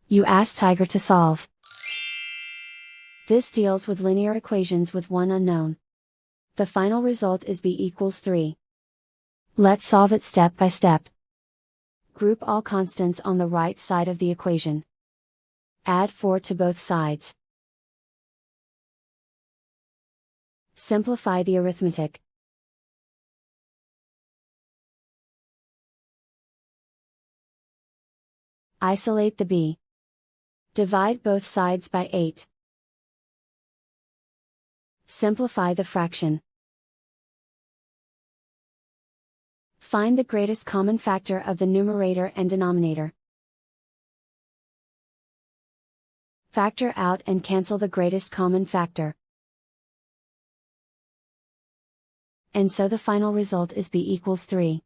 You ask Tiger to solve. This deals with linear equations with one unknown. The final result is b equals 3. Let's solve it step by step. Group all constants on the right side of the equation. Add 4 to both sides. Simplify the arithmetic. Isolate the b. Divide both sides by 8. Simplify the fraction. Find the greatest common factor of the numerator and denominator. Factor out and cancel the greatest common factor. And so the final result is b equals 3.